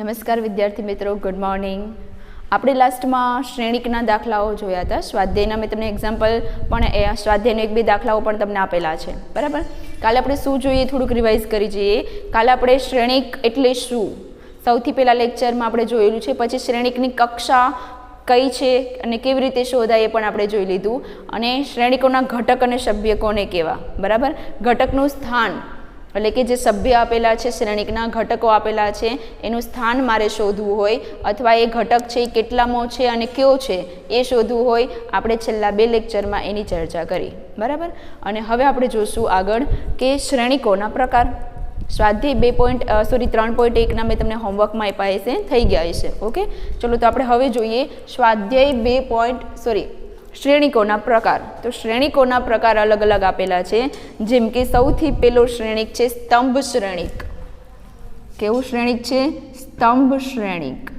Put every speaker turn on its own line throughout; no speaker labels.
નમસ્કાર વિદ્યાર્થી મિત્રો, ગુડ મોર્નિંગ. આપણે લાસ્ટમાં શ્રેણિકના દાખલાઓ જોયા હતા. સ્વાધ્યાયના મેં તમને એક્ઝામ્પલ પણ સ્વાધ્યાયનો એક બે દાખલાઓ પણ તમને આપેલા છે, બરાબર. કાલે આપણે શું જોઈએ થોડુંક રિવાઇઝ કરી જઈએ. કાલે આપણે શ્રેણિક એટલે શું સૌથી પહેલાં લેક્ચરમાં આપણે જોયેલું છે. પછી શ્રેણિકની કક્ષા કઈ છે અને કેવી રીતે શોધાય એ પણ આપણે જોઈ લીધું. અને શ્રેણિકોના ઘટક અને સભ્ય કોને કહેવા, બરાબર. ઘટકનું સ્થાન એટલે કે જે સભ્ય આપેલા છે, શ્રેણિકના ઘટકો આપેલા છે, એનું સ્થાન મારે શોધવું હોય અથવા એ ઘટક છે એ કેટલામો છે અને કયો છે એ શોધવું હોય. આપણે છેલ્લા બે લેક્ચરમાં એની ચર્ચા કરી, બરાબર. અને હવે આપણે જોશું આગળ કે શ્રેણિકોના પ્રકાર. સ્વાધ્યાય 3.1ના મેં તમને હોમવર્કમાં આપ્યા હશે, થઈ ગયા હશે. ઓકે, ચલો તો આપણે હવે જોઈએ સ્વાધ્યાય શ્રેણિકોના પ્રકાર. તો શ્રેણિકોના પ્રકાર અલગ અલગ આપેલા છે. જેમ કે સૌથી પહેલો શ્રેણિક છે સ્તંભ શ્રેણિક. કેવું શ્રેણિક છે? સ્તંભ શ્રેણિક.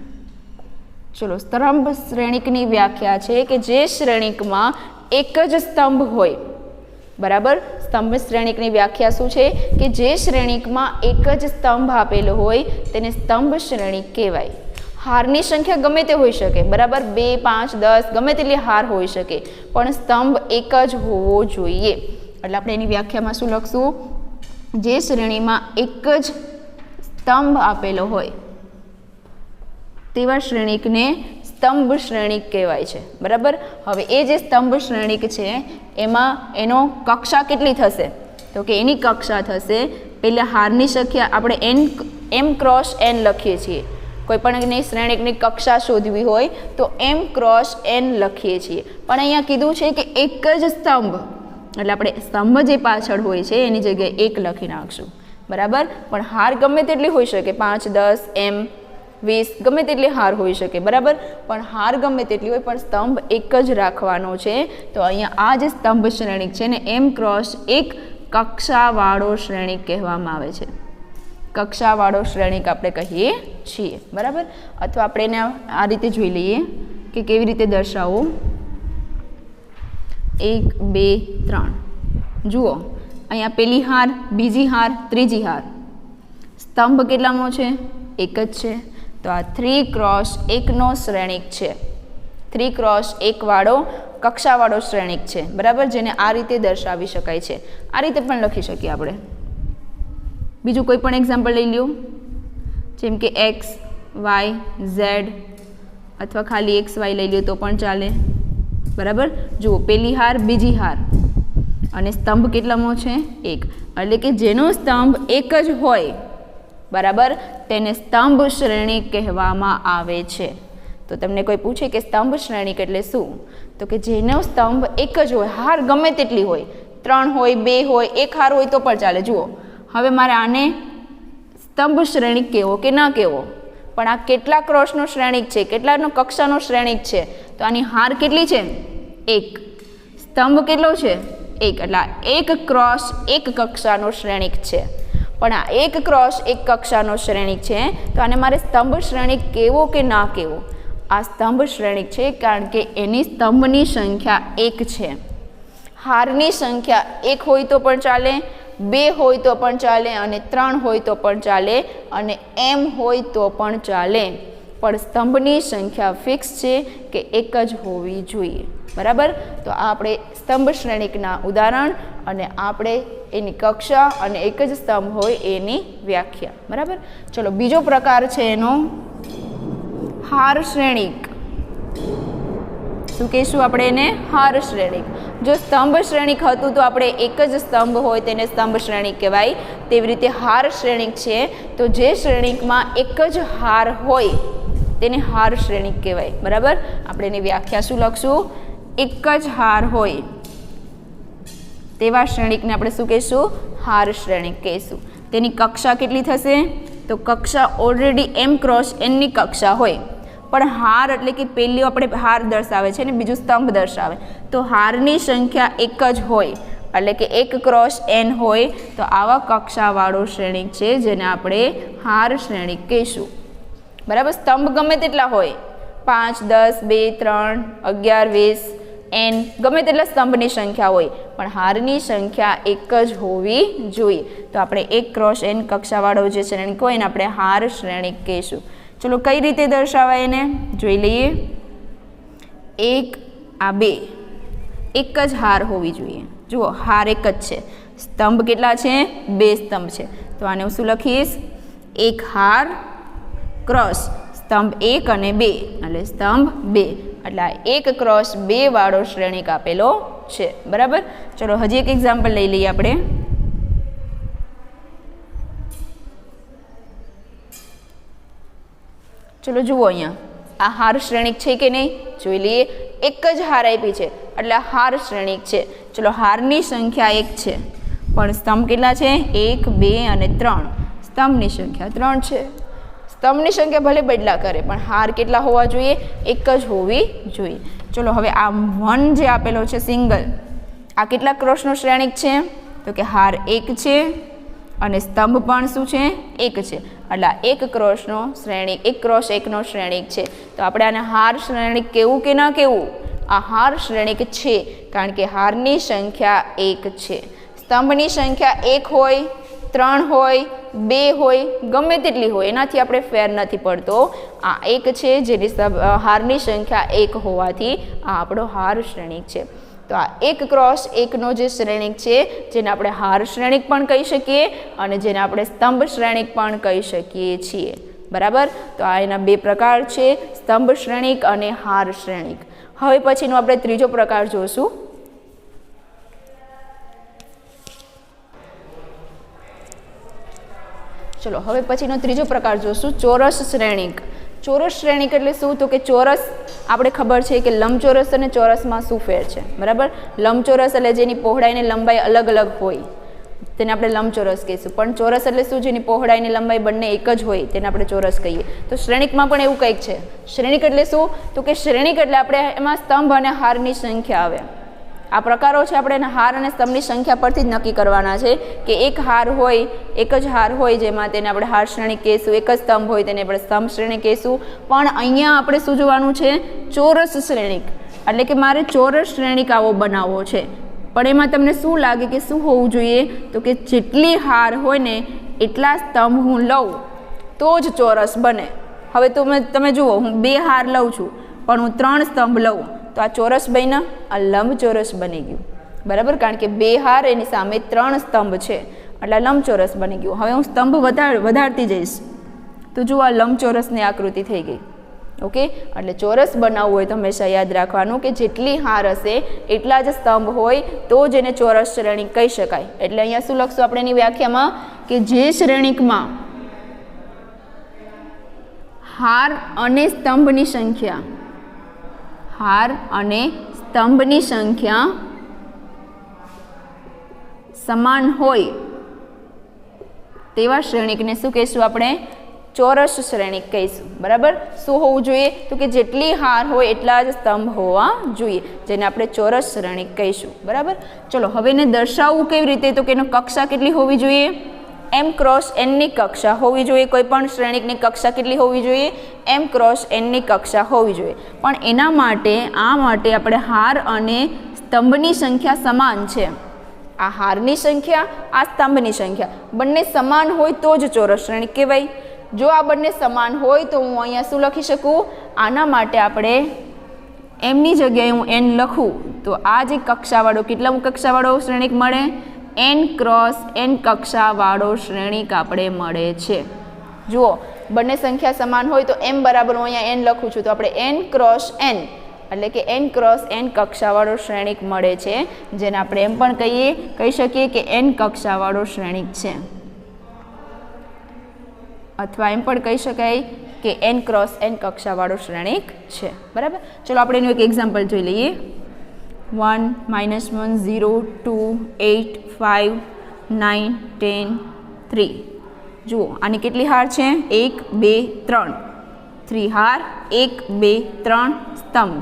ચલો, સ્તંભ શ્રેણિકની વ્યાખ્યા છે કે જે શ્રેણિકમાં એક જ સ્તંભ હોય, બરાબર. સ્તંભ શ્રેણિકની વ્યાખ્યા શું છે કે જે શ્રેણિકમાં એક જ સ્તંભ આપેલો હોય તેને સ્તંભ શ્રેણિક કહેવાય. હારની સંખ્યા ગમે તે હોઈ શકે, બરાબર. 2, 5, 10 ગમે તેટલી હાર હોઈ શકે, પણ સ્તંભ એક જ હોવો જોઈએ. એટલે આપણે એની વ્યાખ્યામાં શું લખશું? જે શ્રેણીમાં એક જ સ્તંભ આપેલો હોય તેવા શ્રેણિકને સ્તંભ શ્રેણિક કહેવાય છે, બરાબર. હવે એ જે સ્તંભ શ્રેણિક છે એમાં એનો કક્ષા કેટલી થશે? તો કે એની કક્ષા થશે, પહેલાં હારની સંખ્યા આપણે m ક્રોસ n લખીએ છીએ. કોઈ પણ શ્રેણિકની કક્ષા શોધવી હોય તો m ક્રોસ n લખીએ છીએ. પણ અહીંયા કીધું છે કે એક જ સ્તંભ, એટલે આપણે સ્તંભ જે પાછળ હોય છે એની જગ્યાએ 1 લખી નાખશું, બરાબર. પણ હાર ગમે તેટલી હોઈ શકે, 5, 10, m, 20 ગમે તેટલી હાર હોઈ શકે, બરાબર. પણ હાર ગમે તેટલી હોય પણ સ્તંભ એક જ રાખવાનો છે. તો અહીંયા આ જે સ્તંભ શ્રેણિક છે ને m ક્રોસ 1 કક્ષાવાળો શ્રેણિક કહેવામાં આવે છે. કક્ષાવાળો શ્રેણિક આપણે કહીએ છીએ, બરાબર. અથવા આપણે એને આ રીતે જોઈ લઈએ કે કેવી રીતે દર્શાવવું. 1, 2, 3 જુઓ, અહીંયા પેલી હાર, બીજી હાર, ત્રીજી હાર. સ્તંભ કેટલામો છે? એક જ છે. તો આ 3 ક્રોસ 1નો શ્રેણિક છે. 3 ક્રોસ 1 વાળો કક્ષાવાળો શ્રેણિક છે, બરાબર. જેને આ રીતે દર્શાવી શકાય છે. આ રીતે પણ લખી શકીએ આપણે. બીજું કોઈ પણ એક્ઝામ્પલ લઈ લ્યો, જેમ કે x, y, z અથવા ખાલી x, y લઈ લ્યો તો પણ ચાલે, બરાબર. જુઓ, પેલી હાર, બીજી હાર અને સ્તંભ કેટલામો છે? 1. એટલે કે જેનો સ્તંભ એક જ હોય, બરાબર, તેને સ્તંભ શ્રેણિક કહેવામાં આવે છે. તો તમને કોઈ પૂછે કે સ્તંભ શ્રેણિક એટલે શું, તો કે જેનો સ્તંભ એક જ હોય, હાર ગમે તેટલી હોય, 3 હોય, 2 હોય, 1 હાર હોય તો પણ ચાલે. જુઓ, હવે મારે આને સ્તંભ શ્રેણિક કહેવો કે ના કહેવો, પણ આ કેટલા ક્રોસનો શ્રેણિક છે, કેટલાનો કક્ષાનો શ્રેણિક છે? તો આની હાર કેટલી છે? 1. સ્તંભ કેટલો છે? 1. એટલે 1 ક્રોસ 1 કક્ષાનો શ્રેણિક છે. પણ આ 1 ક્રોસ 1 કક્ષાનો શ્રેણિક છે, તો આને મારે સ્તંભ શ્રેણિક કહેવો કે ના કહેવો? આ સ્તંભ શ્રેણિક છે, કારણ કે એની સ્તંભની સંખ્યા 1 છે. હારની સંખ્યા 1 હોય તો પણ ચાલે, 2 હોય તો પણ ચાલે, અને 3 હોય તો પણ ચાલે, અને m હોય તો પણ ચાલે. પણ સ્તંભની સંખ્યા ફિક્સ છે કે 1 જ હોવી જોઈએ, બરાબર. તો આ આપણે સ્તંભ શ્રેણિકના ઉદાહરણ અને આપણે એની કક્ષા અને એક જ સ્તંભ હોય એની વ્યાખ્યા, બરાબર. ચલો, બીજો પ્રકાર છે એનો હાર શ્રેણિક. શું કહીશું આપણે એને? હાર શ્રેણિક. જો સ્તંભ શ્રેણિક હતું તો આપણે એક જ સ્તંભ હોય તેને સ્તંભ શ્રેણિક કહેવાય. તેવી રીતે હાર શ્રેણિક છે તો જે શ્રેણિકમાં એક જ હાર હોય તેને હાર શ્રેણિક કહેવાય, બરાબર. આપણે એની વ્યાખ્યા શું લખશું? એક જ હાર હોય તેવા શ્રેણિકને આપણે શું કહીશું? હાર શ્રેણિક કહીશું. તેની કક્ષા કેટલી થશે? તો કક્ષા ઓલરેડી m ક્રોસ nની કક્ષા હોય, પણ હાર એટલે કે પહેલી આપણે હાર દર્શાવે છે ને બીજું સ્તંભ દર્શાવે, તો હારની સંખ્યા 1 જ હોય, એટલે કે 1 ક્રોસ n હોય, તો આવા કક્ષાવાળો શ્રેણિક છે જેને આપણે હાર શ્રેણિક કહીશું, બરાબર. સ્તંભ ગમે તેટલા હોય, 5, 10, 2, 3, 11, 20 n ગમે તેટલા સ્તંભની સંખ્યા હોય, પણ હારની સંખ્યા 1 જ હોવી જોઈએ. તો આપણે 1 ક્રોસ n કક્ષાવાળો જે શ્રેણિક હોય એને આપણે હાર શ્રેણિક કહીશું. ચલો કઈ રીતે દર્શાવાય એને જોઈ લઈએ. 1 આ 2 એક જ હાર હોવી જોઈએ. જુઓ હાર એક જ છે, સ્તંભ કેટલા છે? 2 સ્તંભ છે. તો આને હું શું લખીશ? 1 હાર ક્રોસ સ્તંભ 1 અને 2 એટલે સ્તંભ 2 એટલે 1 ક્રોસ 2 વાળો શ્રેણિક આપેલો છે. બરાબર. ચલો હજી એક એક્ઝામ્પલ લઈ લઈએ આપણે. ચલો જુઓ અહીંયા આ હાર શ્રેણિક છે કે નહીં જોઈ લઈએ. એક જ હાર આપી છે એટલે આ હાર શ્રેણિક છે. ચલો હારની સંખ્યા 1 છે પણ સ્તંભ કેટલા છે? 1 2 અને 3. સ્તંભની સંખ્યા 3 છે. સ્તંભની સંખ્યા ભલે બદલા કરે પણ હાર કેટલા હોવા જોઈએ? એક જ હોવી જોઈએ. ચલો હવે આ 1 જે આપેલો છે સિંગલ, આ કેટલા ક્રોસનો શ્રેણિક છે? તો કે હાર 1 છે અને સ્તંભ પણ શું છે? 1 છે. એટલે આ 1 ક્રોસનો શ્રેણિક, 1 ક્રોસ 1નો શ્રેણિક છે. તો આપણે આને હાર શ્રેણિક કેવું કે ના કેવું? આ હાર શ્રેણિક છે કારણ કે હારની સંખ્યા 1 છે. સ્તંભની સંખ્યા 1 હોય, 3 હોય, 2 હોય, ગમે તેટલી હોય, એનાથી આપણે ફેર નથી પડતો. આ 1 છે જેની હારની સંખ્યા 1 હોવાથી આ આપણો હાર શ્રેણિક છે. તો આ 1 ક્રોસ 1નો જે શ્રેણિક છે જેને આપણે હાર શ્રેણિક પણ કહી શકીએ અને જેને આપણે સ્તંભ શ્રેણિક પણ કહી શકીએ છીએ. બરાબર. તો આ એના 2 પ્રકાર છે, સ્તંભ શ્રેણિક અને હાર શ્રેણિક. હવે પછીનો આપણે ત્રીજો પ્રકાર જોશું. ચલો હવે પછીનો ત્રીજો પ્રકાર જોશું, ચોરસ શ્રેણિક. ચોરસ શ્રેણિક એટલે શું? તો કે ચોરસ આપણે ખબર છે કે લંબચોરસ અને ચોરસમાં શું ફેર છે. બરાબર. લંબચોરસ એટલે જેની પહોળાઈ અને લંબાઈ અલગ અલગ હોય તેને આપણે લંબચોરસ કહીશું. પણ ચોરસ એટલે શું? જેની પહોળાઈ અને લંબાઈ બંને એક જ હોય તેને આપણે ચોરસ કહીએ. તો શ્રેણિકમાં પણ એવું કંઈક છે. શ્રેણિક એટલે શું? તો કે શ્રેણિક એટલે આપણે એમાં સ્તંભ અને હારની સંખ્યા આવે. આ પ્રકારો છે આપણે હાર અને સ્તંભની સંખ્યા પરથી જ નક્કી કરવાના છે કે એક હાર હોય, એક જ હાર હોય જેમાં તેને આપણે હાર શ્રેણિક કહીશું, એક જ સ્તંભ હોય તેને આપણે સ્તંભ શ્રેણિક કહીશું. પણ અહીંયા આપણે શું જોવાનું છે? ચોરસ શ્રેણિક. એટલે કે મારે ચોરસ શ્રેણિક આવો બનાવવો છે. પણ એમાં તમને શું લાગે કે શું હોવું જોઈએ? તો કે જેટલી હાર હોય ને એટલા સ્તંભ હું લઉં તો જ ચોરસ બને. હવે તમે જુઓ, હું 2 હાર લઉં છું પણ હું 3 સ્તંભ લઉં તો આ ચોરસ બન્યા, આ લંબચોરસ બની ગયું. બરાબર. કારણ કે 2 હાર એની સામે 3 સ્તંભ છે એટલે લંબચોરસ બની ગયું. હવે હું સ્તંભ વધારતી જઈશ તો જુઓ આ લંબચોરસની આકૃતિ થઈ ગઈ. ઓકે. એટલે ચોરસ બનાવવું હોય તો હંમેશા યાદ રાખવાનું કે જેટલી હાર હશે એટલા જ સ્તંભ હોય તો જ એને ચોરસ શ્રેણિક કહી શકાય. એટલે અહીંયા શું લખશું આપણે એની વ્યાખ્યામાં કે જે શ્રેણિકમાં હાર અને સ્તંભની સંખ્યા, હાર અને સ્તંભની સંખ્યા સમાન હોય તેવા શ્રેણિકને શું કહીશું આપણે? ચોરસ શ્રેણિક કહીશું. બરાબર. શું હોવું જોઈએ? તો કે જેટલી હાર હોય એટલા જ સ્તંભ હોવા જોઈએ જેને આપણે ચોરસ શ્રેણિક કહીશું. બરાબર. ચલો હવે એને દર્શાવવું કેવી રીતે? તો કે એનો કક્ષા કેટલી હોવી જોઈએ? m ક્રોસ nની કક્ષા હોવી જોઈએ. કોઈ પણ શ્રેણિકની કક્ષા કેટલી હોવી જોઈએ? m ક્રોસ nની કક્ષા હોવી જોઈએ. પણ એના માટે આપણે હાર અને સ્તંભની સંખ્યા સમાન છે. આ હારની સંખ્યા, આ સ્તંભની સંખ્યા બંને સમાન હોય તો જ ચોરસ શ્રેણિક કહેવાય. જો આ બંને સમાન હોય તો હું અહીંયા શું લખી શકું? આના માટે આપણે mની જગ્યાએ હું n લખું તો આ જે કક્ષાવાળો, કેટલા કક્ષાવાળો શ્રેણિક મળે? n ક્રોસ n કક્ષાવાળો શ્રેણિક આપણે મળે છે. જુઓ બંને સંખ્યા સમાન હોય તો m બરાબર હું અહીંયા n લખું છું તો આપણે n ક્રોસ n એટલે કે n ક્રોસ n કક્ષાવાળો શ્રેણિક મળે છે જેને આપણે એમ પણ કહી શકીએ કે n કક્ષાવાળો શ્રેણિક છે, અથવા એમ પણ કહી શકાય કે n ક્રોસ n કક્ષાવાળો શ્રેણિક છે. બરાબર. ચલો આપણે એનું એક એક્ઝામ્પલ જોઈ લઈએ. 1 -1 0 2 8 5 9 10 3. જુઓ આની કેટલી હાર છે? 1 2 3. 3 હાર, 1 2 3 સ્તંભ.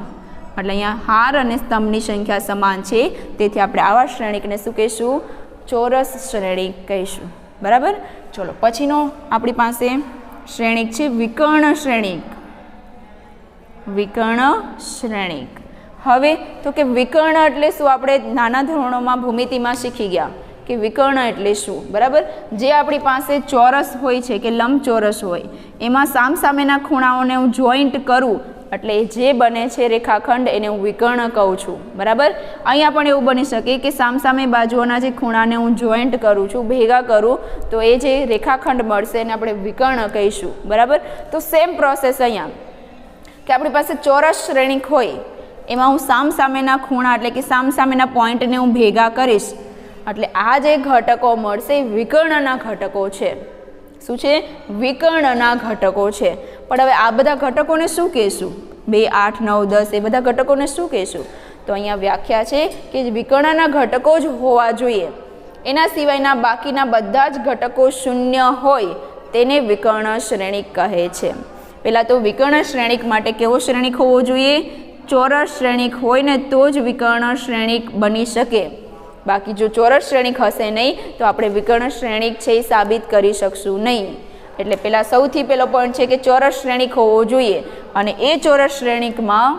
એટલે અહીંયા હાર અને સ્તંભની સંખ્યા સમાન છે તેથી આપણે આવા શ્રેણિકને શું કહીશું? ચોરસ શ્રેણિક કહીશું. બરાબર. ચલો પછીનો આપણી પાસે શ્રેણિક છે વિકર્ણ શ્રેણિક. વિકર્ણ શ્રેણિક. હવે તો કે વિકર્ણ એટલે શું? આપણે નાના ધોરણોમાં ભૂમિતિમાં શીખી ગયા કે વિકર્ણ એટલે શું, બરાબર. જે આપણી પાસે ચોરસ હોય છે કે લંબચોરસ હોય એમાં સામસામેના ખૂણાઓને હું જોઈન્ટ કરું એટલે જે બને છે રેખાખંડ એને હું વિકર્ણ કહું છું, બરાબર. અહીંયા પણ એવું બની શકે કે સામસામે બાજુઓના જે ખૂણાને હું જોઈન્ટ કરું છું, ભેગા કરું તો એ જે રેખાખંડ મળશે એને આપણે વિકર્ણ કહીશું, બરાબર. તો સેમ પ્રોસેસ અહીંયા કે આપણી પાસે ચોરસ શ્રેણિક હોય એમાં હું સામસામેના ખૂણા એટલે કે સામસામેના પોઈન્ટને હું ભેગા કરીશ એટલે આ જે ઘટકો મળશે એ વિકર્ણના ઘટકો છે. શું છે? વિકર્ણના ઘટકો છે. પણ હવે આ બધા ઘટકોને શું કહેશું? 2, 8, 9, 10 એ બધા ઘટકોને શું કહેશું? તો અહીંયા વ્યાખ્યા છે કે વિકર્ણના ઘટકો જ હોવા જોઈએ, એના સિવાયના બાકીના બધા જ ઘટકો શૂન્ય હોય તેને વિકર્ણ શ્રેણિક કહે છે. પહેલાં તો વિકર્ણ શ્રેણિક માટે કેવો શ્રેણિક હોવો જોઈએ? ચોરસ શ્રેણિક હોય ને તો જ વિકર્ણ શ્રેણિક બની શકે. બાકી જો ચોરસ શ્રેણિક હશે નહીં તો આપણે વિકર્ણ શ્રેણિક છે એ સાબિત કરી શકશું નહીં. એટલે પહેલાં સૌથી પહેલો પોઈન્ટ છે કે ચોરસ શ્રેણિક હોવો જોઈએ અને એ ચોરસ શ્રેણિકમાં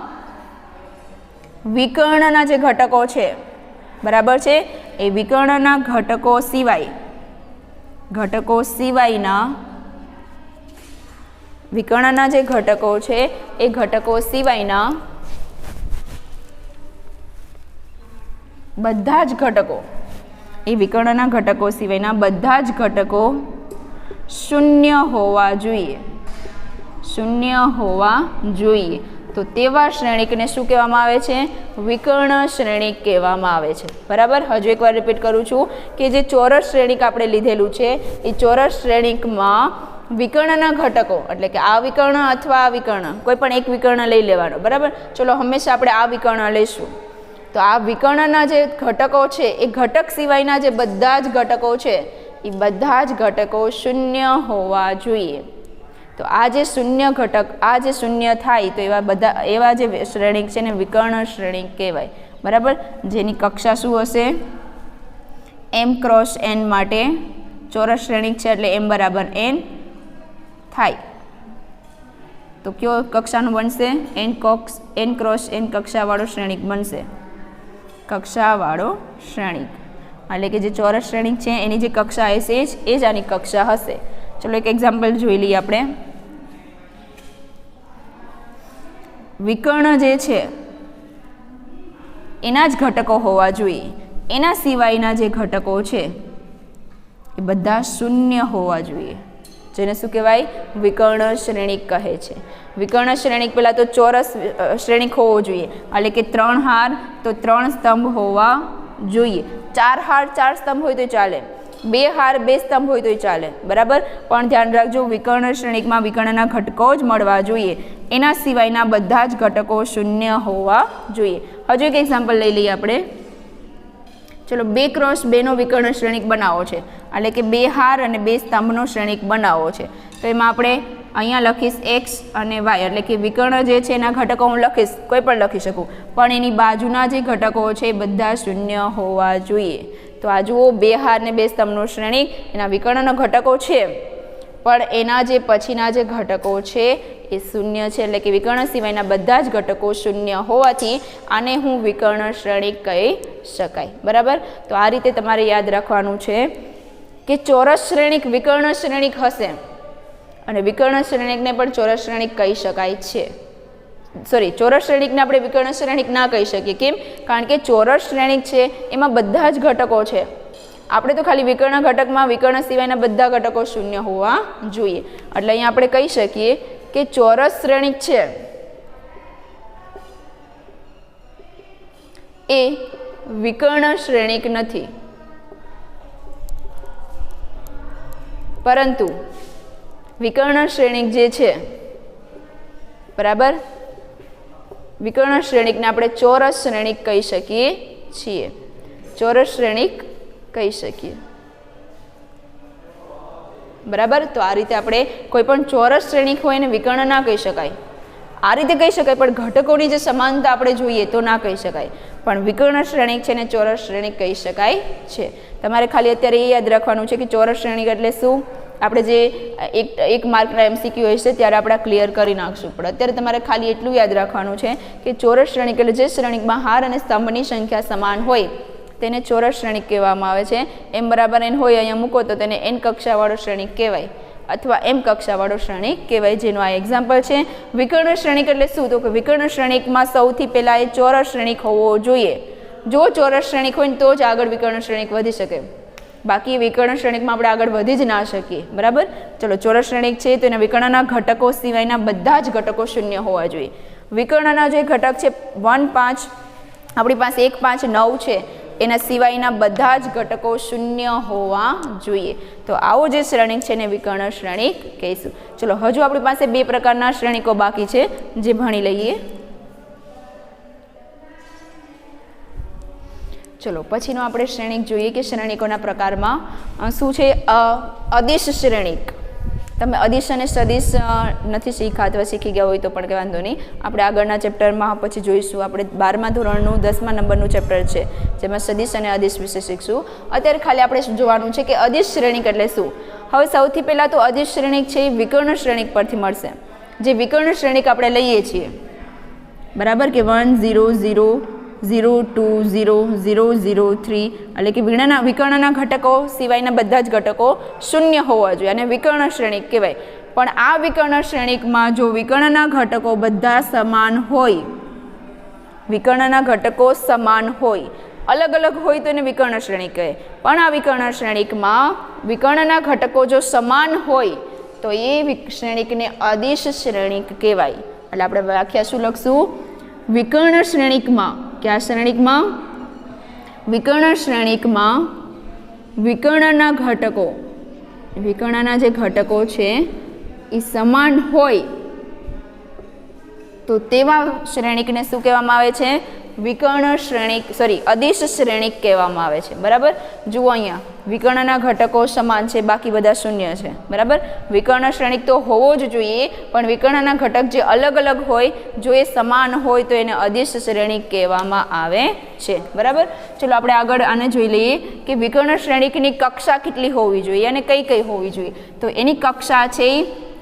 વિકર્ણના જે ઘટકો છે, બરાબર છે, એ વિકર્ણના ઘટકો સિવાયના વિકર્ણના જે ઘટકો છે એ ઘટકો સિવાયના બધા જ ઘટકો, એ વિકર્ણના ઘટકો સિવાયના બધા જ ઘટકો શૂન્ય હોવા જોઈએ, શૂન્ય હોવા જોઈએ. તો તેવા શ્રેણિકને શું કહેવામાં આવે છે? વિકર્ણ શ્રેણિક કહેવામાં આવે છે, બરાબર. હજુ એકવાર રિપીટ કરું છું કે જે ચોરસ શ્રેણિક આપણે લીધેલું છે એ ચોરસ શ્રેણિકમાં વિકર્ણના ઘટકો એટલે કે આ વિકર્ણ અથવા આ વિકર્ણ કોઈ પણ એક વિકર્ણ લઈ લેવાનો, બરાબર. ચલો હંમેશા આપણે આ વિકર્ણ લઈશું. તો આ વિકર્ણના જે ઘટકો છે એ ઘટક સિવાયના જે બધા જ ઘટકો છે એ બધા જ ઘટકો શૂન્ય હોવા જોઈએ. તો આ જે શૂન્ય ઘટક, આ જે શૂન્ય થાય તો એવા જે શ્રેણિક છે ને વિકર્ણ શ્રેણિક કહેવાય, બરાબર. જેની કક્ષા શું હશે? m×n માટે ચોરસ શ્રેણિક છે એટલે m = n થાય તો કયો કક્ષાનું બનશે? n×n કક્ષાવાળો શ્રેણિક બનશે, કક્ષાવાળો શ્રેણિક. એટલે કે જે ચોરસ શ્રેણિક છે એની જે કક્ષા હશે એ જ આની કક્ષા હશે. ચલો એક એક્ઝામ્પલ જોઈ લઈએ આપણે. વિકર્ણ જે છે એના જ ઘટકો હોવા જોઈએ, એના સિવાયના જે ઘટકો છે એ બધા શૂન્ય હોવા જોઈએ, જેને શું કહેવાય? વિકર્ણ શ્રેણિક કહે છે. વિકર્ણ શ્રેણિક પહેલાં તો ચોરસ શ્રેણિક હોવો જોઈએ એટલે કે 3 હાર તો 3 સ્તંભ હોવા જોઈએ. 4 હાર 4 સ્તંભ હોય તો ચાલે, 2 હાર 2 સ્તંભ હોય તો ચાલે, બરાબર. પણ ધ્યાન રાખજો વિકર્ણ શ્રેણિકમાં વિકર્ણના ઘટકો જ મળવા જોઈએ, એના સિવાયના બધા જ ઘટકો શૂન્ય હોવા જોઈએ. હજુ એક એક્ઝામ્પલ લઈ લઈએ આપણે. ચલો 2×2નો વિકર્ણ શ્રેણિક બનાવવો છે એટલે કે 2 હાર અને 2 સ્તંભનો શ્રેણિક બનાવવો છે. તો એમાં આપણે અહીંયા લખીશ x અને y એટલે કે વિકર્ણ જે છે એના ઘટકો હું લખીશ, કોઈ પણ લખી શકું, પણ એની બાજુના જે ઘટકો છે એ બધા શૂન્ય હોવા જોઈએ. તો આ જુઓ 2 હાર ને 2 સ્તંભનો શ્રેણિક, એના વિકર્ણના ઘટકો છે પણ એના જે પછીના જે ઘટકો છે એ શૂન્ય છે એટલે કે વિકર્ણ સિવાયના બધા જ ઘટકો શૂન્ય હોવાથી આને હું વિકર્ણ શ્રેણિક કહી શકાય, બરાબર. તો આ રીતે તમારે યાદ રાખવાનું છે કે ચોરસ શ્રેણિક વિકર્ણ શ્રેણિક હશે અને વિકર્ણ શ્રેણિકને પણ ચોરસ શ્રેણિક કહી શકાય છે. ચોરસ શ્રેણિકને આપણે વિકર્ણ શ્રેણિક ના કહી શકીએ. કેમ? કારણ કે ચોરસ શ્રેણિક છે એમાં બધા જ ઘટકો છે. આપણે તો ખાલી વિકર્ણ ઘટકમાં વિકર્ણ સિવાયના બધા ઘટકો શૂન્ય હોવા જોઈએ. એટલે અહીંયા આપણે કહી શકીએ કે ચોરસ શ્રેણિક છે એ વિકર્ણ શ્રેણિક નથી, પરંતુ વિકર્ણ શ્રેણિક જે છે, બરાબર, વિકર્ણ શ્રેણિકને આપણે ચોરસ શ્રેણિક કહી શકીએ છીએ, ચોરસ શ્રેણિક કહી શકીએ, બરાબર. તો આ રીતે આપણે કોઈ પણ ચોરસ શ્રેણિક હોય ને વિકર્ણ ના કહી શકાય. આ રીતે કહી શકાય પણ ઘટકોની જે સમાનતા આપણે જોઈએ તો ના કહી શકાય, પણ વિકર્ણ શ્રેણિક છે ને ચોરસ શ્રેણિક કહી શકાય છે. તમારે ખાલી અત્યારે એ યાદ રાખવાનું છે કે ચોરસ શ્રેણિક એટલે શું. આપણે જે એક માર્કના MCQ હશે ત્યારે આપણે ક્લિયર કરી નાખશું, પણ અત્યારે તમારે ખાલી એટલું યાદ રાખવાનું છે કે ચોરસ શ્રેણિક એટલે જે શ્રેણિકમાં હાર અને સ્તંભની સંખ્યા સમાન હોય તેને ચોરસ શ્રેણિક કહેવામાં આવે છે. m બરાબર n હોય અહીંયા મૂકો તો તેને n કક્ષાવાળો શ્રેણિક કહેવાય અથવા m કક્ષાવાળો શ્રેણિક કહેવાય, જેનું આ એક્ઝામ્પલ છે. વિકર્ણ શ્રેણિક એટલે શું? તો કે વિકર્ણ શ્રેણિકમાં સૌથી પહેલાં એ ચોરસ શ્રેણિક હોવો જોઈએ. જો ચોરસ શ્રેણિક હોય ને તો જ આગળ વિકર્ણ શ્રેણિક વધી શકે, બાકી વિકર્ણ શ્રેણિકમાં આપણે આગળ વધી જ ના શકીએ. બરાબર, ચલો ચોરસ શ્રેણિક છે તો એના વિકર્ણના ઘટકો સિવાયના બધા જ ઘટકો શૂન્ય હોવા જોઈએ. વિકર્ણના જે ઘટક છે 1, 5, આપણી પાસે 1, 5, 9 છે, એના સિવાયના બધા જ ઘટકો શૂન્ય હોવા જોઈએ. તો આવો જે શ્રેણિક છે એને વિકર્ણ શ્રેણિક કહીશું. ચલો હજુ આપણી પાસે 2 પ્રકારના શ્રેણિકો બાકી છે જે ભણી લઈએ. ચલો પછીનો આપણે શ્રેણિક જોઈએ કે શ્રેણિકોના પ્રકારમાં શું છે. અદિશ શ્રેણિક. તમે અદિશ અને સદિશ નથી શીખ્યા અથવા શીખી ગયા હોય તો પણ કંઈ વાંધો નહીં, આપણે આગળના ચેપ્ટરમાં પછી જોઈશું. આપણે 12મા ધોરણનું 10મા નંબરનું ચેપ્ટર છે જેમાં સદિશ અને અદિશ વિશે શીખશું. અત્યારે ખાલી આપણે જોવાનું છે કે અદિશ શ્રેણિક એટલે શું. હવે સૌથી પહેલાં તો અદિશ શ્રેણિક છે એ વિકર્ણ શ્રેણિક પરથી મળશે. જે વિકર્ણ શ્રેણિક આપણે લઈએ છીએ, બરાબર, કે 1, 0, 0, 0, 2, 0, 0, 0, 3, એટલે કે વિકર્ણના ઘટકો સિવાયના બધા જ ઘટકો શૂન્ય હોવા જોઈએ અને વિકર્ણ શ્રેણિક કહેવાય. પણ આ વિકર્ણ શ્રેણિકમાં જો વિકર્ણના ઘટકો બધા સમાન હોય, વિકર્ણના ઘટકો સમાન હોય, અલગ અલગ હોય તો એને વિકર્ણ શ્રેણિક કહે. પણ આ વિકર્ણ શ્રેણિકમાં વિકર્ણના ઘટકો જો સમાન હોય તો એ શ્રેણિકને અદિશ શ્રેણિક કહેવાય. એટલે આપણે વ્યાખ્યા શું લખશું? વિકર્ણ શ્રેણિકમાં, કયા શ્રેણિકમાં? વિકર્ણ શ્રેણિકમાં વિકર્ણના ઘટકો, વિકર્ણના જે ઘટકો છે એ સમાન હોય તો તેવા શ્રેણિકને શું કહેવામાં આવે છે? વિકર્ણ શ્રેણિક, અદિશ શ્રેણિક કહેવામાં આવે છે. બરાબર, જુઓ અહીંયા વિકર્ણના ઘટકો સમાન છે, બાકી બધા શૂન્ય છે. બરાબર, વિકર્ણ શ્રેણિક તો હોવો જ જોઈએ, પણ વિકર્ણના ઘટક જે અલગ અલગ હોય, જો એ સમાન હોય તો એને અદિશ શ્રેણિક કહેવામાં આવે છે. બરાબર, ચલો આપણે આગળ આને જોઈ લઈએ કે વિકર્ણ શ્રેણિકની કક્ષા કેટલી હોવી જોઈએ અને કઈ કઈ હોવી જોઈએ. તો એની કક્ષા છે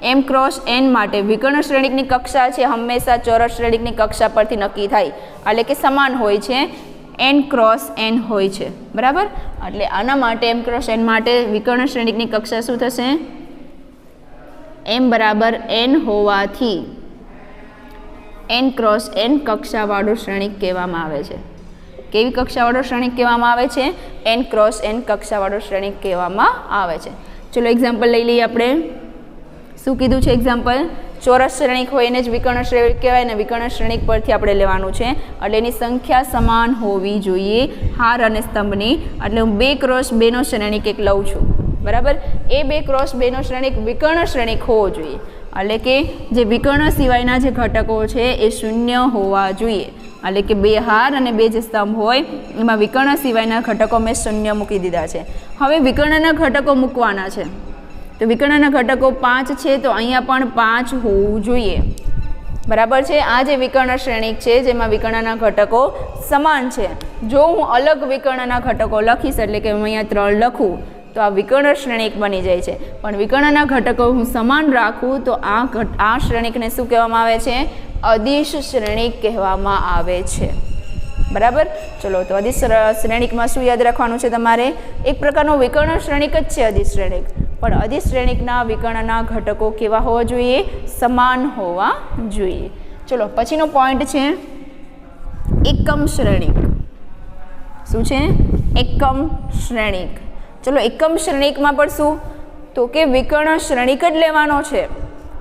m × n માટે વિકર્ણ શ્રેણિકની કક્ષા છે હંમેશા ચોરસ શ્રેણિકની કક્ષા પરથી નક્કી થાય, એટલે કે સમાન હોય છે, n × n હોય છે. બરાબર, એટલે આના માટે m × n માટે વિકર્ણ શ્રેણિકની કક્ષા શું થશે? m બરાબર n હોવાથી n × n કક્ષાવાળું શ્રેણિક કહેવામાં આવે છે. કેવી કક્ષાવાળું શ્રેણિક કહેવામાં આવે છે? n × n કક્ષાવાળું શ્રેણિક કહેવામાં આવે છે. ચલો એક્ઝામ્પલ લઈ લઈએ આપણે. શું કીધું છે એક્ઝામ્પલ? ચોરસ શ્રેણિક હોય એને જ વિકર્ણ શ્રેણિક કહેવાય ને વિકર્ણ શ્રેણિક પરથી આપણે લેવાનું છે, એટલે એની સંખ્યા સમાન હોવી જોઈએ હાર અને સ્તંભની. એટલે હું 2 × 2 નો શ્રેણિક એક લઉં છું. બરાબર, એ 2 × 2 નો શ્રેણિક વિકર્ણ શ્રેણિક હોવો જોઈએ, એટલે કે જે વિકર્ણ સિવાયના જે ઘટકો છે એ શૂન્ય હોવા જોઈએ. એટલે કે 2 હાર અને 2 જે સ્તંભ હોય એમાં વિકર્ણ સિવાયના ઘટકો મેં શૂન્ય મૂકી દીધા છે. હવે વિકર્ણના ઘટકો મૂકવાના છે, તો વિકર્ણના ઘટકો 5 છે તો અહીંયા પણ 5 હોવું જોઈએ. બરાબર છે, આ જે વિકર્ણ શ્રેણિક છે જેમાં વિકર્ણના ઘટકો સમાન છે, જો હું અલગ વિકર્ણના ઘટકો લખીશ, એટલે કે હું અહીંયા 3 લખું તો આ વિકર્ણ શ્રેણિક બની જાય છે. પણ વિકર્ણના ઘટકો હું સમાન રાખું તો આ શ્રેણિકને શું કહેવામાં આવે છે? અદિશ શ્રેણિક કહેવામાં આવે છે. બરાબર, ચલો તો અદિશ શ્રેણિકમાં શું યાદ રાખવાનું છે તમારે? એક પ્રકારનો વિકર્ણ શ્રેણિક જ છે અદિશ શ્રેણિક, પણ અદિશ શ્રેણિકના વિકર્ણના ઘટકો કેવા હોવા જોઈએ? સમાન હોવા જોઈએ. ચલો પછીનો પોઈન્ટ છે એકમ શ્રેણિક. શું છે? એકમ શ્રેણિક. ચલો એકમ શ્રેણિકમાં પણ શું? તો કે વિકર્ણ શ્રેણિક જ લેવાનો છે,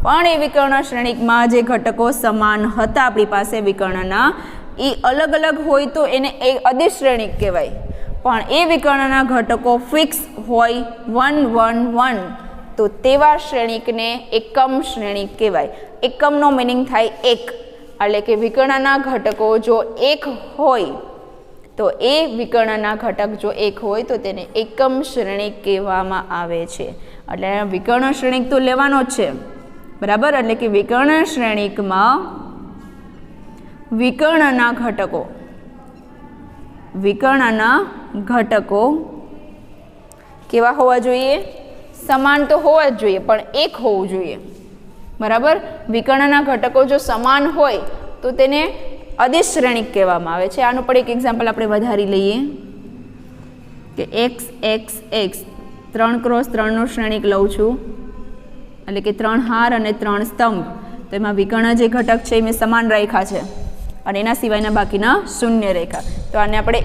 પણ એ વિકર્ણ શ્રેણિકમાં જે ઘટકો સમાન હતા આપણી પાસે વિકર્ણના, એ અલગ અલગ હોય તો એને અદિશ શ્રેણિક કહેવાય. પણ એ વિકર્ણના ઘટકો ફિક્સ હોય 1, 1, 1 તો તેવા શ્રેણિકને એકમ શ્રેણિક કહેવાય. એકમનો મિનિંગ થાય એક, એટલે કે વિકર્ણના ઘટકો જો 1 હોય તો એ વિકર્ણના ઘટક જો 1 હોય તો તેને એકમ શ્રેણિક કહેવામાં આવે છે. એટલે વિકર્ણ શ્રેણિક તો લેવાનો જ છે. બરાબર, એટલે કે વિકર્ણ શ્રેણિકમાં વિકર્ણના ઘટકો કેવા હોવા જોઈએ? સમાન તો હોવા જ જોઈએ, પણ 1 હોવું જોઈએ. બરાબર, વિકર્ણના ઘટકો જો સમાન હોય તો તેને અદિશ શ્રેણિક કહેવામાં આવે છે. આનું પણ એક એક્ઝામ્પલ આપણે વધારી લઈએ. કે એક્સ એક્સ એક્સ 3x3નો શ્રેણિક લઉં છું, એટલે કે 3 હાર અને 3 સ્તંભ, તો એમાં વિકર્ણ જે ઘટક છે એ મેં સમાન રાખ્યા છે અને એના સિવાયના બાકીના શૂન્ય રેખા, તો આને આપણે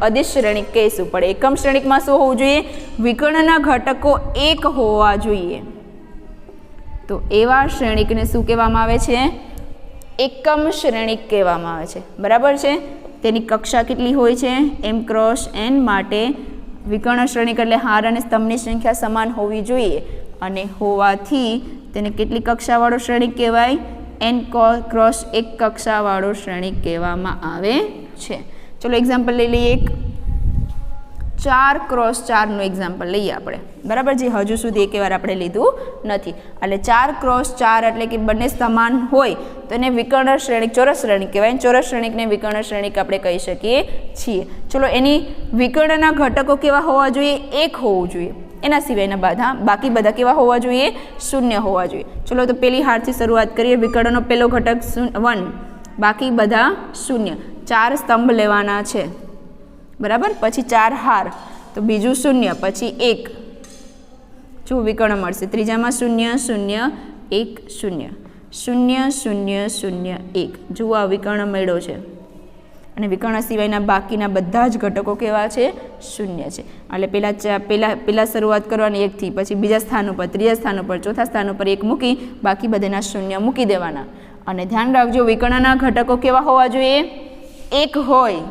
અદિશ શ્રેણિક કહીશું. પણ એકમ શ્રેણિકમાં શું હોવું જોઈએ? વિકર્ણના ઘટકો એક હોવા જોઈએ. તો એવા શ્રેણિકને શું કહેવામાં આવે છે? એકમ શ્રેણિક કહેવામાં આવે છે. બરાબર છે. તેની કક્ષા કેટલી હોય છે? m×n માટે વિકર્ણ શ્રેણિક એટલે હાર અને સ્તંભની સંખ્યા સમાન હોવી જોઈએ, અને હોવાથી તેને કેટલી કક્ષાવાળો શ્રેણિક કહેવાય? n×1 કક્ષાવાળો શ્રેણિક કહેવામાં આવે છે. ચલો એક્ઝામ્પલ લઈ લઈએ. એક 4x4નું એક્ઝામ્પલ લઈએ આપણે. બરાબર, જે હજુ સુધી એક વાર આપણે લીધું નથી. એટલે 4x4 એટલે કે બંને સમાન હોય તો એને વિકર્ણ શ્રેણિક, ચોરસ શ્રેણિક કહેવાય. ચોરસ શ્રેણિકને વિકર્ણ શ્રેણિક આપણે કહી શકીએ છીએ. ચલો એની વિકર્ણના ઘટકો કેવા હોવા જોઈએ? એક હોવું જોઈએ. એના સિવાયના બાકી બધા કેવા હોવા જોઈએ? શૂન્ય હોવા જોઈએ. ચલો તો પેલી હારથી શરૂઆત કરીએ. વિકર્ણનો પહેલો ઘટક 1, બાકી બધા શૂન્ય. 4 સ્તંભ લેવાના છે. બરાબર, પછી 4 હાર, તો બીજું શૂન્ય, પછી 1, જો વિકર્ણ મળશે. ત્રીજામાં 0 0 1 0 0 0 0 1. જુઓ આ વિકર્ણ મળ્યો છે, અને વિકર્ણ સિવાયના બાકીના બધા જ ઘટકો કેવા છે? શૂન્ય છે. એટલે પહેલાં શરૂઆત કરવાની 1 થી, પછી બીજા સ્થાન ઉપર, ત્રીજા સ્થાન ઉપર, ચોથા સ્થાન ઉપર 1 મૂકી, બાકી બધાના શૂન્ય મૂકી દેવાના. અને ધ્યાન રાખજો, વિકર્ણના ઘટકો કેવા હોવા જોઈએ? એક હોય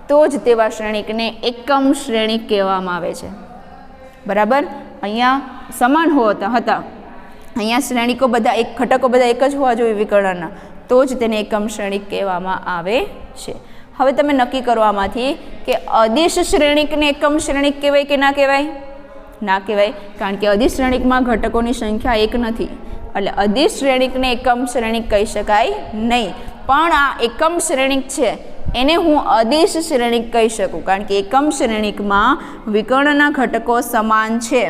તો જ તેવા શ્રેણિકને એકમ શ્રેણિક કહેવામાં આવે છે. બરાબર, અહીંયા સમાન હતા, અહીંયા શ્રેણિકો બધા ઘટકો બધા એક જ હોવા જોઈએ વિકર્ણના, તો જ તેને એકમ શ્રેણિક કહેવામાં આવે છે. હવે તમે નક્કી કરો આમાંથી કે અદિશ શ્રેણિકને એકમ શ્રેણિક કહેવાય કે ના કહેવાય? ના કહેવાય, કારણ કે અદિશ શ્રેણિકમાં ઘટકોની સંખ્યા એક નથી, એટલે અદિશ શ્રેણિકને એકમ શ્રેણિક કહી શકાય નહીં. પણ આ એકમ શ્રેણિક છે એને હું અદિશ શ્રેણિક કહી શકું, કારણ કે એકમ શ્રેણિકમાં વિકર્ણના ઘટકો સમાન છે.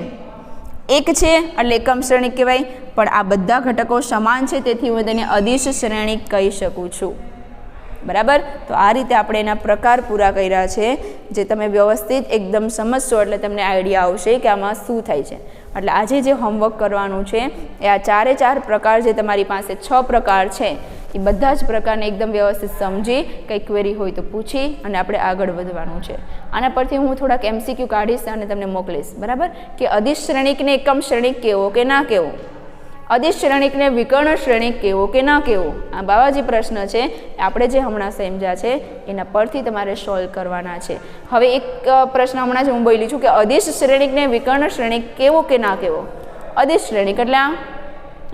એક છે એટલે એકમ શ્રેણિક કહેવાય, પણ આ બધા ઘટકો સમાન છે, તેથી હું તેને અદિશ શ્રેણિક કહી શકું છું. બરાબર, તો આ રીતે આપણે એના પ્રકાર પૂરા કર્યા છે. જે તમે વ્યવસ્થિત એકદમ સમજશો એટલે તમને આઈડિયા આવશે કે આમાં શું થાય છે. એટલે આજે જે હોમવર્ક કરવાનું છે એ આ 4 પ્રકાર, જે તમારી પાસે 6 પ્રકાર છે, એ બધા જ પ્રકારને એકદમ વ્યવસ્થિત સમજી, કંઈ ક્વેરી હોય તો પૂછી અને આપણે આગળ વધવાનું છે. આના પરથી હું થોડાક MCQ કાઢીશ અને તમને મોકલીશ. બરાબર, કે અદિશ શ્રેણિકને એકમ શ્રેણિક કેવો કે ના કેવો? અદિશ શ્રેણિકને વિકર્ણ શ્રેણિક કેવો કે ના કેવો? આ બાવા જે પ્રશ્ન છે આપણે જે હમણાં સમજ્યા છે એના પરથી તમારે સોલ્વ કરવાના છે. હવે એક પ્રશ્ન હમણાં જ હું બોલી છું કે અદિશ શ્રેણિકને વિકર્ણ શ્રેણિક કેવો કે ના કેવો? અદિશ શ્રેણિક એટલે આ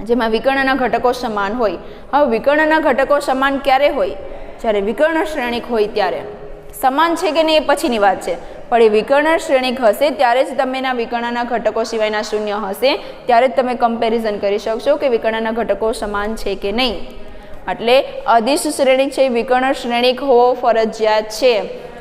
જેમાં વિકર્ણના ઘટકો સમાન હોય. હવે વિકર્ણના ઘટકો સમાન ક્યારે હોય? જ્યારે વિકર્ણ શ્રેણિક હોય ત્યારે. સમાન છે કે નહીં એ પછીની વાત છે, પણ એ વિકર્ણ શ્રેણિક હશે ત્યારે જ તમે એના વિકર્ણના ઘટકો સિવાયના શૂન્ય હશે ત્યારે જ તમે કમ્પેરિઝન કરી શકશો કે વિકર્ણના ઘટકો સમાન છે કે નહીં. એટલે અદિશ શ્રેણિક છે એ વિકર્ણ શ્રેણિક હોવો ફરજિયાત છે.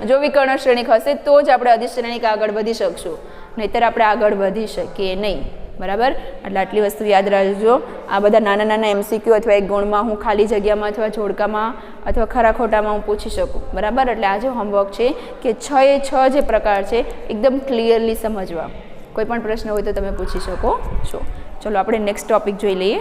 જો વિકર્ણ શ્રેણિક હશે તો જ આપણે અદિશ શ્રેણિક આગળ વધી શકશું, નહીંતર આપણે આગળ વધી શકીએ નહીં. બરાબર, એટલે આટલી વસ્તુ યાદ રાખજો. આ બધા નાના નાના MCQ અથવા એક ગુણમાં હું ખાલી જગ્યામાં અથવા જોડકામાં અથવા ખરા ખોટામાં હું પૂછી શકું. બરાબર, એટલે આ જે હોમવર્ક છે કે 6 જે પ્રકાર છે એકદમ ક્લિયરલી સમજવા. કોઈ પણ પ્રશ્ન હોય તો તમે પૂછી શકો છો. ચલો આપણે નેક્સ્ટ ટોપિક જોઈ લઈએ.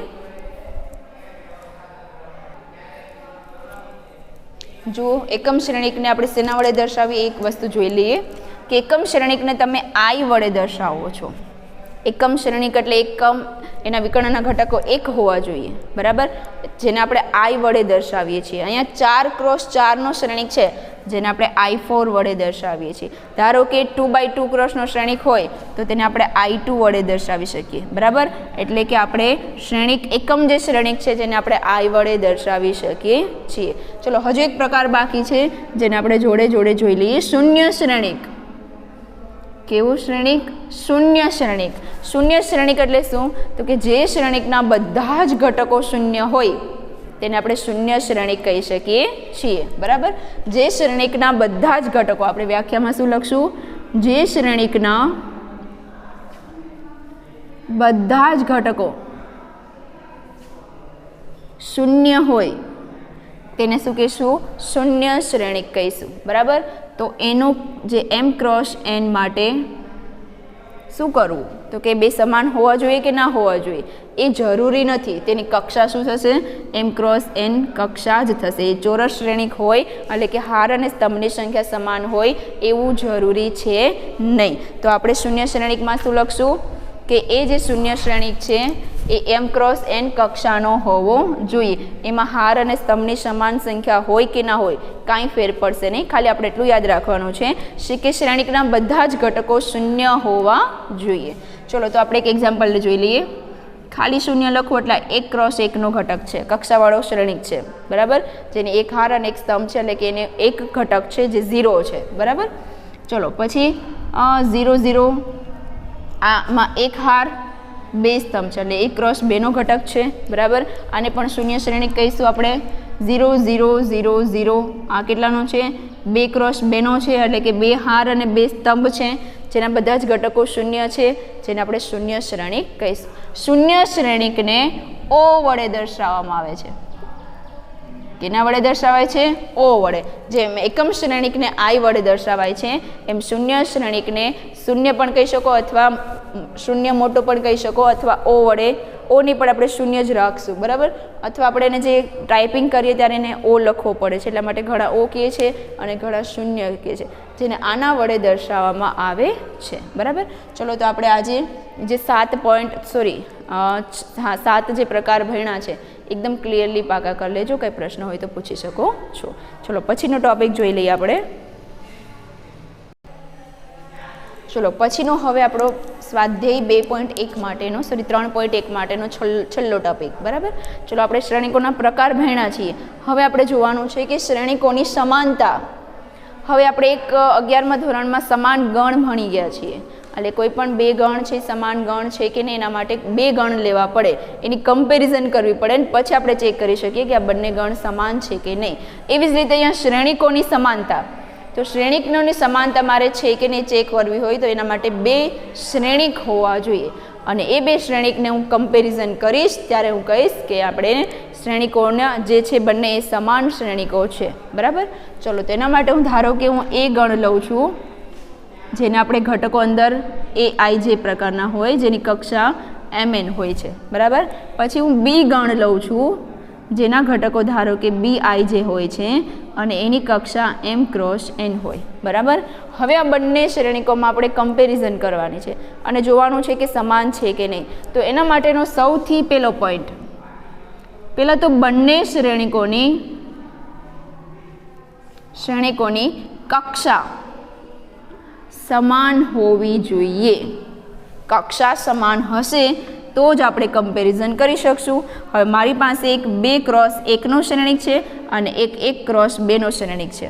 જો એકમ શ્રેણિકને આપણે શેના વડે દર્શાવીએ એક વસ્તુ જોઈ લઈએ કે એકમ શ્રેણિકને તમે I વડે દર્શાવો છો. એકમ શ્રેણિક એટલે એકમ, એના વિકર્ણના ઘટકો એક હોવા જોઈએ. બરાબર, જેને આપણે I વડે દર્શાવીએ છીએ. અહીંયા 4x4નો શ્રેણિક છે જેને આપણે I4 વડે દર્શાવીએ છીએ. ધારો કે 2x2 ક્રોસનો શ્રેણિક હોય તો તેને આપણે I2 વડે દર્શાવી શકીએ. બરાબર, એટલે કે આપણે શ્રેણિક એકમ જે શ્રેણિક છે જેને આપણે I વડે દર્શાવી શકીએ છીએ. ચલો હજુ એક પ્રકાર બાકી છે જેને આપણે જોડે જોડે જોઈ લઈએ. શૂન્ય શ્રેણિક. કેવું શ્રેણિક? શૂન્ય શ્રેણિક. શૂન્ય શ્રેણિક એટલે શું? તો કે જે શ્રેણિકના બધા જ ઘટકો શૂન્ય હોય તેને આપણે શૂન્ય શ્રેણિક કહી શકીએ છીએ. બરાબર, જે શ્રેણિકના બધા જ ઘટકો, આપણે વ્યાખ્યામાં શું લખશું? જે શ્રેણિકના બધા જ ઘટકો શૂન્ય હોય તેને શું કહીશું? શૂન્ય શ્રેણિક કહીશું. બરાબર, તો એનો જે m ક્રોસ n માટે શું કરવું તો કે બે સમાન હોવા જોઈએ કે ના હોવા જોઈએ એ જરૂરી નથી. તેની કક્ષા શું થશે m ક્રોસ n કક્ષા જ થશે. એ ચોરસ શ્રેણિક હોય એટલે કે હાર અને સ્તંભની સંખ્યા સમાન હોય એવું જરૂરી છે નહીં. તો આપણે શૂન્ય શ્રેણિકમાં શું લખશું કે એ જે શૂન્ય શ્રેણિક છે એ m ક્રોસ n કક્ષાનો હોવો જોઈએ. એમાં હાર અને સ્તંભની સમાન સંખ્યા હોય કે ના હોય કાંઈ ફેર પડશે નહીં. ખાલી આપણે એટલું યાદ રાખવાનું છે કે શ્રેણિકના બધા જ ઘટકો શૂન્ય હોવા જોઈએ. ચલો તો આપણે એક એક્ઝામ્પલ જોઈ લઈએ. ખાલી શૂન્ય લખવું એટલે 1 ક્રોસ 1નો ઘટક છે, કક્ષાવાળો શ્રેણિક છે બરાબર, જેને એક હાર અને એક સ્તંભ છે એટલે કે એને એક ઘટક છે જે 0 છે બરાબર. ચલો પછી 0 0 આમાં એક હાર બે સ્તંભ છે એટલે 1 ક્રોસ 2નો ઘટક છે બરાબર. આને પણ શૂન્ય શ્રેણિક કહીશું આપણે. 0 0 0 0 આ કેટલાનો છે 2 ક્રોસ 2નો છે એટલે કે 2 હાર અને 2 સ્તંભ છે જેના બધા જ ઘટકો શૂન્ય છે, જેને આપણે શૂન્ય શ્રેણિક કહીશું. શૂન્ય શ્રેણિકને O વડે દર્શાવવામાં આવે છે. કેના વડે દર્શાવાય છે O વડે. જેમ એકમ શ્રેણિકને I વડે દર્શાવાય છે એમ શૂન્ય શ્રેણિકને શૂન્ય પણ કહી શકો અથવા શૂન્ય મોટો પણ કહી શકો અથવા O વડે. O ની પણ આપણે શૂન્ય જ રાખશું બરાબર. અથવા આપણે એને જે ટાઈપિંગ કરીએ ત્યારે એને O લખવો પડે છે એટલા માટે ઘણા O કહે છે અને ઘણા શૂન્ય કહે છે, જેને આના વડે દર્શાવવામાં આવે છે બરાબર. ચલો તો આપણે આજે જે 7 જે પ્રકાર ભણ્યા છે એકદમ ક્લિયરલી પાકા કરી લેજો. કંઈ પ્રશ્ન હોય તો પૂછી શકો છો. ચલો પછીનો ટોપિક જોઈ લઈએ આપણે. ચલો પછીનો હવે આપણો સ્વાધ્યાય 2.1 માટેનો 3.1 માટેનો છેલ્લો ટોપિક બરાબર. ચલો આપણે શ્રેણિકોના પ્રકાર ભણ્યા છીએ. હવે આપણે જોવાનું છે કે શ્રેણિકોની સમાનતા. હવે આપણે 11મા ધોરણમાં સમાન ગણ ભણી ગયા છીએ એટલે કોઈ પણ બે ગણ છે સમાન ગણ છે કે નહીં એના માટે બે ગણ લેવા પડે, એની કમ્પેરિઝન કરવી પડે અને પછી આપણે ચેક કરી શકીએ કે આ બંને ગણ સમાન છે કે નહીં. એવી જ રીતે અહીંયા શ્રેણિકોની સમાનતા. તો શ્રેણિકોની સમાનતા મારે છે કે નહીં ચેક કરવી હોય તો એના માટે બે શ્રેણિક હોવા જોઈએ અને એ બે શ્રેણિકને હું કમ્પેરિઝન કરીશ ત્યારે હું કહીશ કે આપણે શ્રેણિકોના જે છે બંને એ સમાન શ્રેણિકો છે બરાબર. ચલો તેના માટે હું ધારો કે હું એ ગણ લઉં છું જેને આપણે ઘટકો અંદર AI જે પ્રકારના હોય જેની કક્ષા MN હોય છે બરાબર. પછી હું બી ગણ લઉં છું જેના ઘટકો ધારો કે BI જે હોય છે અને એની કક્ષા M ક્રોસ N હોય બરાબર. હવે આ બંને શ્રેણિકોમાં આપણે કમ્પેરિઝન કરવાની છે અને જોવાનું છે કે સમાન છે કે નહીં. તો એના માટેનો સૌથી પહેલો પોઈન્ટ, પહેલાં તો બંને શ્રેણિકોની કક્ષા સમાન હોવી જોઈએ. કક્ષા સમાન હશે તો જ આપણે કમ્પેરિઝન કરી શકશું. હવે મારી પાસે એક 2 ક્રોસ 1નો શ્રેણિક છે અને એક 1 ક્રોસ 2નો શ્રેણિક છે.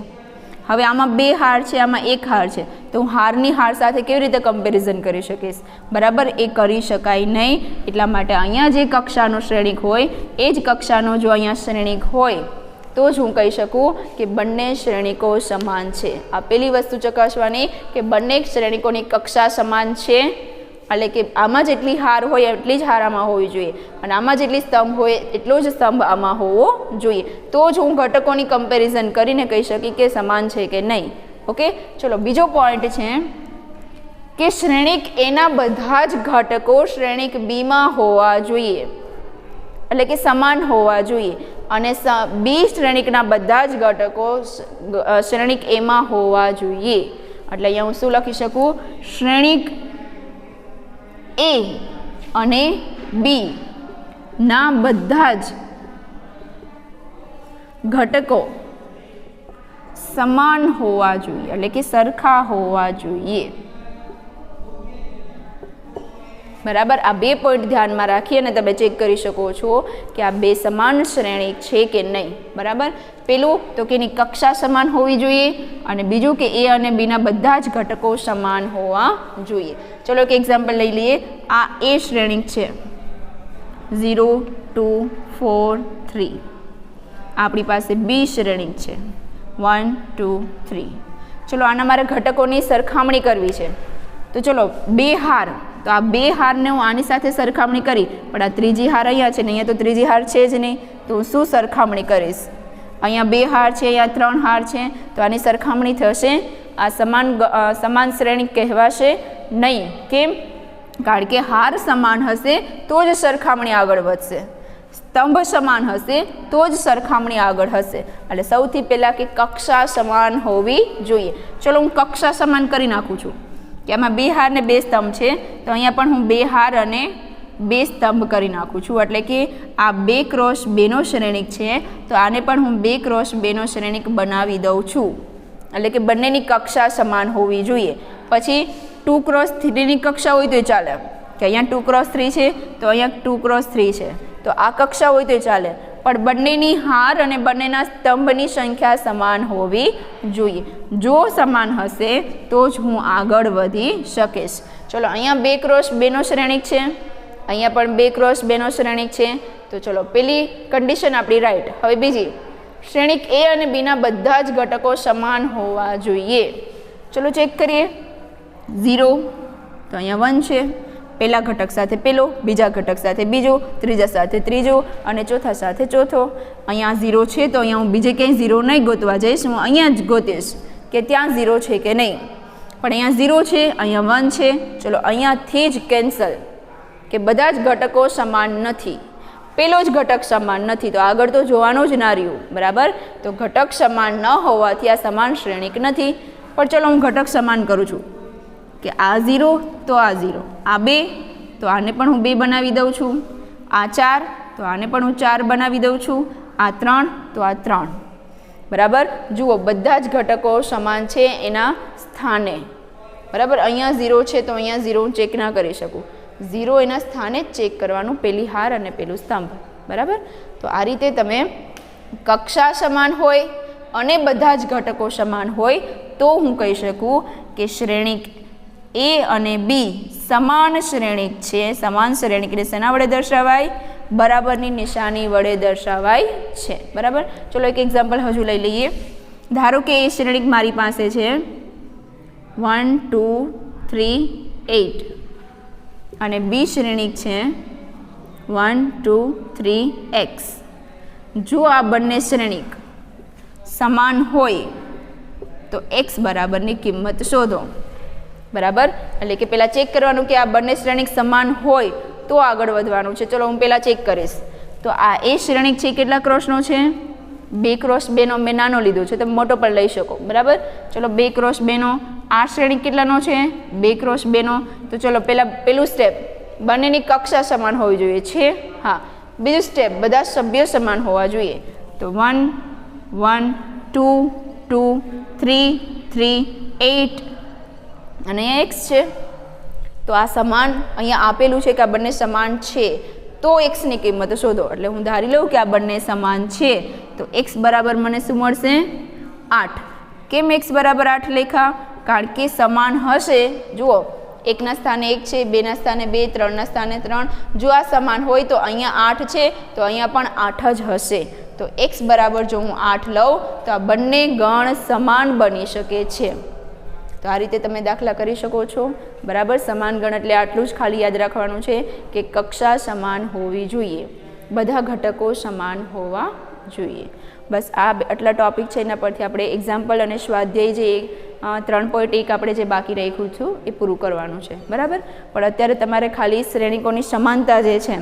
હવે આમાં 2 હાર છે, આમાં 1 હાર છે તો હું હારની હાર સાથે કેવી રીતે કમ્પેરિઝન કરી શકીશ બરાબર. એ કરી શકાય નહીં. એટલા માટે અહીંયા જે કક્ષાનો શ્રેણિક હોય એ જ કક્ષાનો જો અહીંયા શ્રેણિક હોય તો જ હું કહી શકું કે બંને શ્રેણિકો સમાન છે. આ પહેલી વસ્તુ ચકાસવાની કે બંને શ્રેણિકોની કક્ષા સમાન છે એટલે કે આમાં જેટલી હાર હોય એટલી જ હાર આમાં હોવી જોઈએ અને આમાં જેટલી સ્તંભ હોય એટલો જ સ્તંભ આમાં હોવો જોઈએ. તો જ હું ઘટકોની કમ્પેરિઝન કરીને કહી શકી કે સમાન છે કે નહીં. ઓકે. ચલો બીજો પોઈન્ટ છે કે શ્રેણિક એના બધા જ ઘટકો શ્રેણિક બીમાં હોવા જોઈએ એટલે કે સમાન હોવા જોઈએ અને બી શ્રેણિકના બધા જ ઘટકો શ્રેણિક એમાં હોવા જોઈએ. એટલે અહીંયા હું શું લખી શકું, શ્રેણિક A અને B ના બધા જ ઘટકો સમાન હોવા જોઈએ એટલે કે સરખા હોવા જોઈએ બરાબર. આ બે પોઈન્ટ ધ્યાનમાં રાખી અને તમે ચેક કરી શકો છો કે આ બે સમાન શ્રેણિક છે કે નહીં બરાબર. પેલું તો કે એની કક્ષા સમાન હોવી જોઈએ અને બીજું કે A અને B ના બધા જ ઘટકો સમાન હોવા જોઈએ. ચલો એક એક્ઝામ્પલ લઈ લઈએ. આ A શ્રેણિક છે 0 2 4 3. આપણી પાસે B શ્રેણિક છે 1 2 3. ચલો આના મારે ઘટકોની સરખામણી કરવી છે તો ચલો બે હાર, તો આ બે હારને હું આની સાથે સરખામણી કરી પણ આ ત્રીજી હાર અહીંયા છે ને અહીંયા તો ત્રીજી હાર છે જ નહીં તો હું શું સરખામણી કરીશ. અહીંયા 2 હાર છે, અહીંયા 3 હાર છે તો આની સરખામણી થશે આ સમાન શ્રેણિક કહેવાશે નહીં. કેમ? કારણ કે હાર સમાન હશે તો જ સરખામણી આગળ વધશે, સ્તંભ સમાન હશે તો જ સરખામણી આગળ હશે. એટલે સૌથી પહેલાં કે કક્ષા સમાન હોવી જોઈએ. ચલો હું કક્ષા સમાન કરી નાખું છું કે આમાં 2 હાર ને 2 સ્તંભ છે, તો અહીંયા પણ હું 2 હાર અને 2 સ્તંભ કરી નાખું છું. એટલે કે આ 2 ક્રોસ 2 નો શ્રેણિક છે, તો આને પણ હું 2 ક્રોસ 2 નો શ્રેણિક બનાવી દઉં છું. એટલે કે બંનેની કક્ષા સમાન હોવી જોઈએ. પછી 2 ક્રોસ 3 ની કક્ષા હોય તો ચાલે, કે અહીંયા 2 ક્રોસ 3 છે તો અહીંયા 2 ક્રોસ 3 છે, તો આ કક્ષા હોય તો ચાલે, પણ બંનેની હાર અને બંનેના સ્તંભની સંખ્યા સમાન હોવી જોઈએ. જો સમાન હશે તો જ હું આગળ વધી શકીશ. ચલો અહીંયા 2 ક્રોસ 2 નો શ્રેણિક છે, અહીંયા પણ 2 ક્રોસ 2 નો શ્રેણિક છે, તો ચલો પેલી કન્ડિશન આપણી રાઈટ. હવે બીજી, શ્રેણિક એ અને બીના બધા જ ઘટકો સમાન હોવા જોઈએ. ચલો ચેક કરીએ. 0 તો અહીંયા 1 છે, પહેલા ઘટક સાથે પહેલો, બીજા ઘટક સાથે બીજો, ત્રીજા સાથે ત્રીજો અને ચોથા સાથે ચોથો. અહીંયા 0 છે તો અહીંયા હું બીજે ક્યાંય 0 નહીં ગોતવા જઈશ, હું અહીંયા જ ગોતીશ કે ત્યાં 0 છે કે નહીં. પણ અહીંયા 0 છે, અહીંયા 1 છે. ચલો અહીંયાથી જ કેન્સલ, કે બધા જ ઘટકો સમાન નથી, પેલો જ ઘટક સમાન નથી, તો આગળ તો જોવાનું જ ના રહ્યું. બરાબર? તો ઘટક સમાન ન હોવાથી આ સમાન શ્રેણિક નથી. પણ ચલો હું ઘટક સમાન કરું છું કે આ 0 તો આ 0, આ 2 તો આને પણ હું 2 બનાવી દઉં છું, આ 4 તો આને પણ હું 4 બનાવી દઉં છું, આ 3 તો આ 3. બરાબર? જુઓ બધા જ ઘટકો સમાન છે એના સ્થાને. બરાબર? અહીંયા 0 છે તો અહીંયા 0 હું ચેક ના કરી શકું, 0 એના સ્થાને જ ચેક કરવાનું, પેલી હાર અને પેલું સ્તંભ. બરાબર? તો આ રીતે તમે કક્ષા સમાન હોય અને બધા જ ઘટકો સમાન હોય તો હું કહી શકું કે શ્રેણિક એ અને બી સમાન શ્રેણિક છે. સમાન શ્રેણિકને શેના વડે દર્શાવાય? બરાબરની નિશાની વડે દર્શાવાય છે. બરાબર? ચલો એક એક્ઝામ્પલ હજુ લઈ લઈએ. ધારો કે એ શ્રેણિક મારી પાસે છે 1 2 3 8 અને બી શ્રેણિક છે 1 2 3 x. જો આ બંને શ્રેણિક સમાન હોય તો x બરાબરની કિંમત શોધો. બરાબર? એટલે કે પહેલાં ચેક કરવાનું કે આ બંને શ્રેણિક સમાન હોય તો આગળ વધવાનું છે. ચલો હું પહેલાં ચેક કરીશ. તો આ એ શ્રેણિક છે કેટલા ક્રોસનો છે? 2 ક્રોસ 2 નો મેં નાનો લીધો છે, તમે મોટો પણ લઈ શકો. બરાબર? ચલો 2 ક્રોસ 2 નો આ શ્રેણિક કેટલાનો છે? 2 ક્રોસ 2 નો. તો ચલો પેલું સ્ટેપ, બંનેની કક્ષા સમાન હોવી જોઈએ છે. હા. બીજું સ્ટેપ, બધા સભ્યો સમાન હોવા જોઈએ. તો 1 1 2 2 3 3 8 અને અહીંયા x છે. તો આ સમાન અહીંયા આપેલું છે કે આ બંને સમાન છે, તો x ની કિંમત શોધો. એટલે હું ધારી લઉં કે આ બંને સમાન છે, તો x બરાબર મને શું મળશે? 8. કેમ x બરાબર 8 લેખા? કારણ કે સમાન હશે. જુઓ, 1 ના સ્થાને 1 છે, 2 ના સ્થાને 2, 3 ના સ્થાને 3. જો આ સમાન હોય તો અહીંયા 8 છે, તો અહીંયા પણ 8 જ હશે. તો x બરાબર જો હું 8 લઉં તો આ બંને ગણ સમાન બની શકે છે. તો આ રીતે તમે દાખલા કરી શકો છો. બરાબર? સમાન ગણ એટલે આટલું જ ખાલી યાદ રાખવાનું છે કે કક્ષા સમાન હોવી જોઈએ, બધા ઘટકો સમાન હોવા જોઈએ. બસ આ આટલા ટોપિક છે, એના પરથી આપણે એક્ઝામ્પલ અને સ્વાધ્યાય જે 3.1 આપણે જે બાકી રાખ્યું છું એ પૂરું કરવાનું છે. બરાબર? પણ અત્યારે તમારે ખાલી શ્રેણિકોની સમાનતા જે છે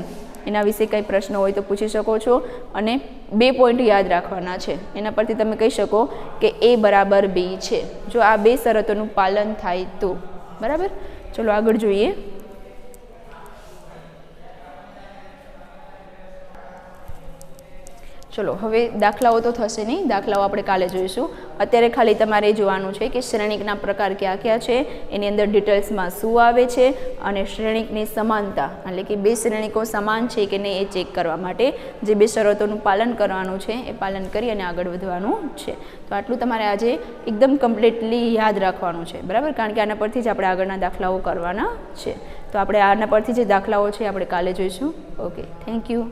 એના વિશે કંઈ પ્રશ્ન હોય તો પૂછી શકો છો, અને 2 પોઈન્ટ યાદ રાખવાના છે. એના પરથી તમે કહી શકો કે a બરાબર b છે, જો આ 2 શરતોનું પાલન થાય તો. બરાબર? ચલો આગળ જોઈએ. ચલો હવે દાખલાઓ તો થશે નહીં, દાખલાઓ આપણે કાલે જોઈશું. અત્યારે ખાલી તમારે જોવાનું છે કે શ્રેણિકના પ્રકાર કયા કયા છે, એની અંદર ડિટેલ્સમાં શું આવે છે, અને શ્રેણિકની સમાનતા એટલે કે 2 શ્રેણિકો સમાન છે કે નહીં એ ચેક કરવા માટે જે 2 શરતોનું પાલન કરવાનું છે એ પાલન કરી અને આગળ વધવાનું છે. તો આટલું તમારે આજે એકદમ કમ્પ્લીટલી યાદ રાખવાનું છે. બરાબર? કારણ કે આના પરથી જ આપણે આગળના દાખલાઓ કરવાના છે. તો આપણે આના પરથી જે દાખલાઓ છે આપણે કાલે જોઈશું. Okay, thank you.